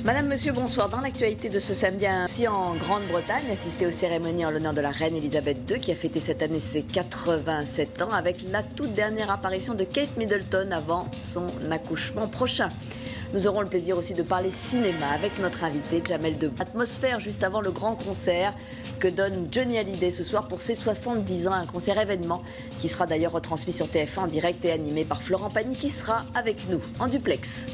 Madame, Monsieur, bonsoir. Dans l'actualité de ce samedi, ainsi en Grande-Bretagne, assisté aux cérémonies en l'honneur de la reine Elisabeth II, qui a fêté cette année ses 87 ans, avec la toute dernière apparition de Kate Middleton avant son accouchement prochain. Nous aurons le plaisir aussi de parler cinéma avec notre invité Jamel Debbouze. Atmosphère juste avant le grand concert que donne Johnny Hallyday ce soir pour ses 70 ans, un concert événement qui sera d'ailleurs retransmis sur TF1 en direct et animé par Florent Pagny qui sera avec nous en duplex.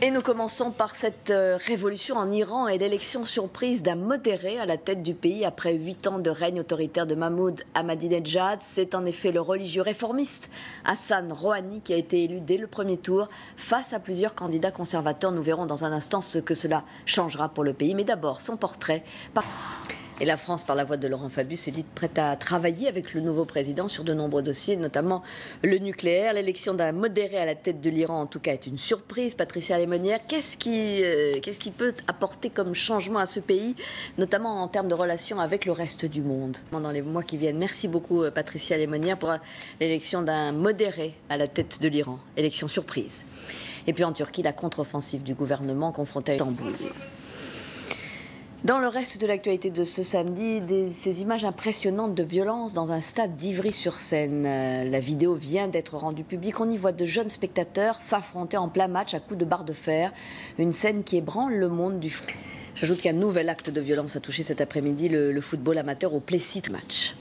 Et nous commençons par cette révolution en Iran et l'élection surprise d'un modéré à la tête du pays après 8 ans de règne autoritaire de Mahmoud Ahmadinejad. C'est en effet le religieux réformiste Hassan Rouhani qui a été élu dès le premier tour face à plusieurs candidats conservateurs. Nous verrons dans un instant ce que cela changera pour le pays. Mais d'abord, son portrait. Et la France, par la voix de Laurent Fabius, est dite prête à travailler avec le nouveau président sur de nombreux dossiers, notamment le nucléaire. L'élection d'un modéré à la tête de l'Iran, en tout cas, est une surprise. Patricia Lémonière, qu'est-ce qui peut apporter comme changement à ce pays, notamment en termes de relations avec le reste du monde dans les mois qui viennent? Merci beaucoup, Patricia Lémonière, pour l'élection d'un modéré à la tête de l'Iran. Élection surprise. Et puis en Turquie, la contre-offensive du gouvernement confrontée à Istanbul. Dans le reste de l'actualité de ce samedi, ces images impressionnantes de violence dans un stade d'Ivry-sur-Seine. La vidéo vient d'être rendue publique. On y voit de jeunes spectateurs s'affronter en plein match à coups de barre de fer. Une scène qui ébranle le monde du foot. J'ajoute qu'un nouvel acte de violence a touché cet après-midi le football amateur au Plessis Match.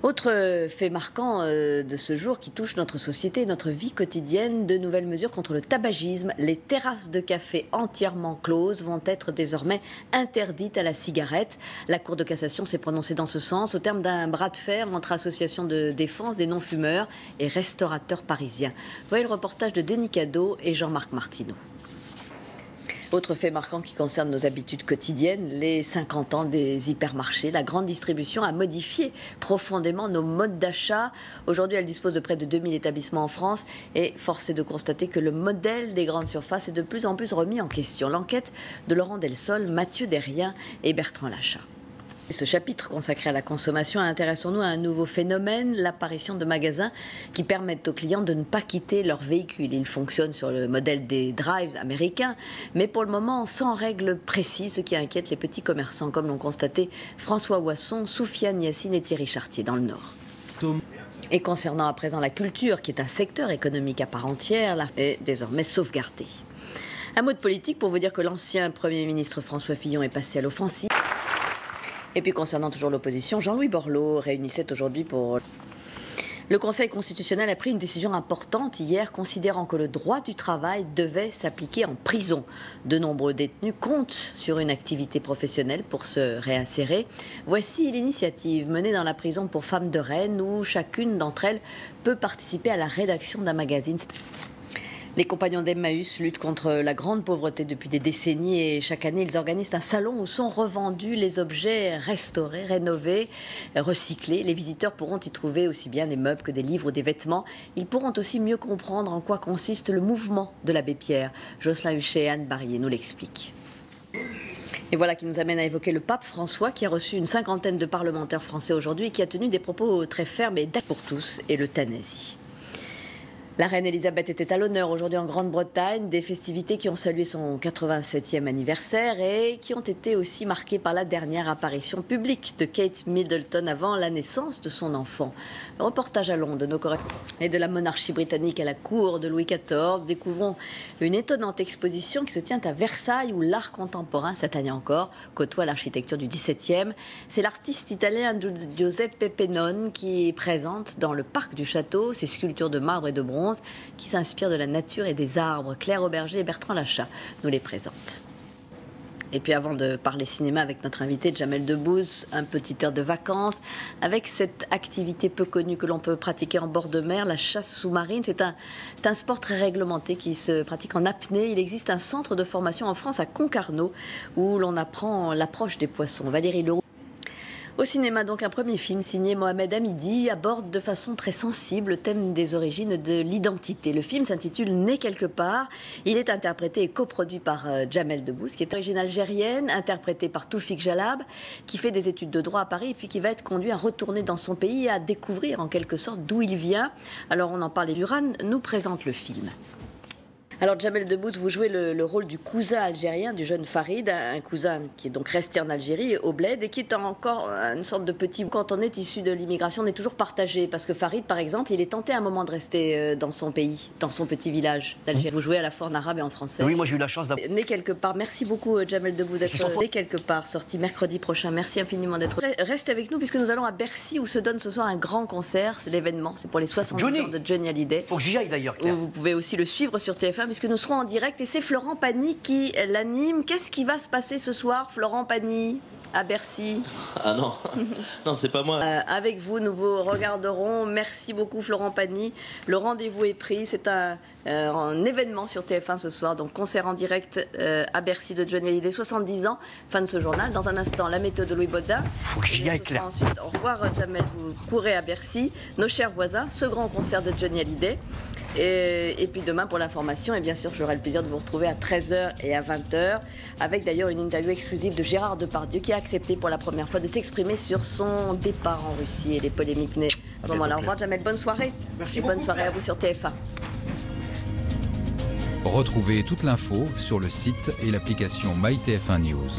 Autre fait marquant de ce jour qui touche notre société et notre vie quotidienne, de nouvelles mesures contre le tabagisme. Les terrasses de café entièrement closes vont être désormais interdites à la cigarette. La Cour de cassation s'est prononcée dans ce sens au terme d'un bras de fer entre associations de défense des non-fumeurs et restaurateurs parisiens. Voyez le reportage de Denis Cadeau et Jean-Marc Martineau. Autre fait marquant qui concerne nos habitudes quotidiennes, les 50 ans des hypermarchés. La grande distribution a modifié profondément nos modes d'achat. Aujourd'hui, elle dispose de près de 2000 établissements en France et force est de constater que le modèle des grandes surfaces est de plus en plus remis en question. L'enquête de Laurent Delsol, Mathieu Derrien et Bertrand Lachat. Ce chapitre consacré à la consommation, intéressons-nous à un nouveau phénomène, l'apparition de magasins qui permettent aux clients de ne pas quitter leur véhicule. Ils fonctionnent sur le modèle des drives américains, mais pour le moment sans règles précises, ce qui inquiète les petits commerçants, comme l'ont constaté François Ouasson, Soufiane Yassine et Thierry Chartier dans le Nord. Et concernant à présent la culture, qui est un secteur économique à part entière, là, est désormais sauvegardée. Un mot de politique pour vous dire que l'ancien Premier ministre François Fillon est passé à l'offensive. Et puis concernant toujours l'opposition, Jean-Louis Borloo réunissait aujourd'hui pour... Le Conseil constitutionnel a pris une décision importante hier, considérant que le droit du travail devait s'appliquer en prison. De nombreux détenus comptent sur une activité professionnelle pour se réinsérer. Voici l'initiative menée dans la prison pour femmes de Rennes, où chacune d'entre elles peut participer à la rédaction d'un magazine. Les compagnons d'Emmaüs luttent contre la grande pauvreté depuis des décennies et chaque année, ils organisent un salon où sont revendus les objets restaurés, rénovés, recyclés. Les visiteurs pourront y trouver aussi bien des meubles que des livres ou des vêtements. Ils pourront aussi mieux comprendre en quoi consiste le mouvement de l'abbé Pierre. Jocelyn Huchet et Anne Barrier nous l'expliquent. Et voilà qui nous amène à évoquer le pape François qui a reçu une cinquantaine de parlementaires français aujourd'hui et qui a tenu des propos très fermes et d'actes pour tous et l'euthanasie. La reine Elisabeth était à l'honneur aujourd'hui en Grande-Bretagne, des festivités qui ont salué son 87e anniversaire et qui ont été aussi marquées par la dernière apparition publique de Kate Middleton avant la naissance de son enfant. Le reportage à Londres de nos correspondants et de la monarchie britannique à la cour de Louis XIV. Découvrons une étonnante exposition qui se tient à Versailles où l'art contemporain, cette année encore, côtoie l'architecture du XVIIe. C'est l'artiste italien Giuseppe Pennone qui présente dans le parc du château ses sculptures de marbre et de bronze qui s'inspire de la nature et des arbres. Claire Auberger et Bertrand Lachat nous les présentent. Et puis avant de parler cinéma avec notre invité Jamel Debbouze, un petit heure de vacances avec cette activité peu connue que l'on peut pratiquer en bord de mer, la chasse sous-marine. C'est un sport très réglementé qui se pratique en apnée. Il existe un centre de formation en France à Concarneau où l'on apprend l'approche des poissons. Valérie Leroux. Au cinéma, donc, un premier film signé Mohamed Hamidi aborde de façon très sensible le thème des origines de l'identité. Le film s'intitule Né quelque part. Il est interprété et coproduit par Jamel Debbouze, qui est d'origine algérienne, interprété par Toufik Jalab, qui fait des études de droit à Paris et puis qui va être conduit à retourner dans son pays et à découvrir en quelque sorte d'où il vient. Alors on en parlait, Duran nous présente le film. Alors Jamel Debbouze, vous jouez le rôle du cousin algérien du jeune Farid, un cousin qui est donc resté en Algérie, au Bled, et qui est encore une sorte de petit... Quand on est issu de l'immigration, on est toujours partagé, parce que Farid, par exemple, il est tenté à un moment de rester dans son pays, dans son petit village d'Algérie. Vous jouez à la fois en arabe et en français. Oui, moi j'ai eu la chance d'avoir... Né quelque part. Merci beaucoup Jamel Debbouze d'être né quelque part, sorti mercredi prochain. Merci infiniment d'être... Restez avec nous, puisque nous allons à Bercy, où se donne ce soir un grand concert. C'est l'événement, c'est pour les 70 ans de Johnny Hallyday. Faut que j'y aille d'ailleurs, Claire. Vous pouvez aussi le suivre sur TF1, puisque nous serons en direct. Et c'est Florent Pagny qui l'anime. Qu'est-ce qui va se passer ce soir, Florent Pagny, à Bercy? Ah non, non, c'est pas moi. Avec vous, nous vous regarderons. Merci beaucoup, Florent Pagny. Le rendez-vous est pris. C'est un événement sur TF1 ce soir. Donc, concert en direct à Bercy de Johnny Hallyday, 70 ans. Fin de ce journal. Dans un instant, la météo de Louis Baudin. Faut que j'y aille, Claire. Ensuite, au revoir, Jamel. Vous courez à Bercy. Nos chers voisins, ce grand concert de Johnny Hallyday. Et puis demain pour l'information, et bien sûr j'aurai le plaisir de vous retrouver à 13h et à 20h, avec d'ailleurs une interview exclusive de Gérard Depardieu qui a accepté pour la première fois de s'exprimer sur son départ en Russie et les polémiques nées à ce moment-là. Au revoir Jamel, bonne soirée. Merci beaucoup. Bonne soirée à vous sur TF1. Retrouvez toute l'info sur le site et l'application MyTF1 News.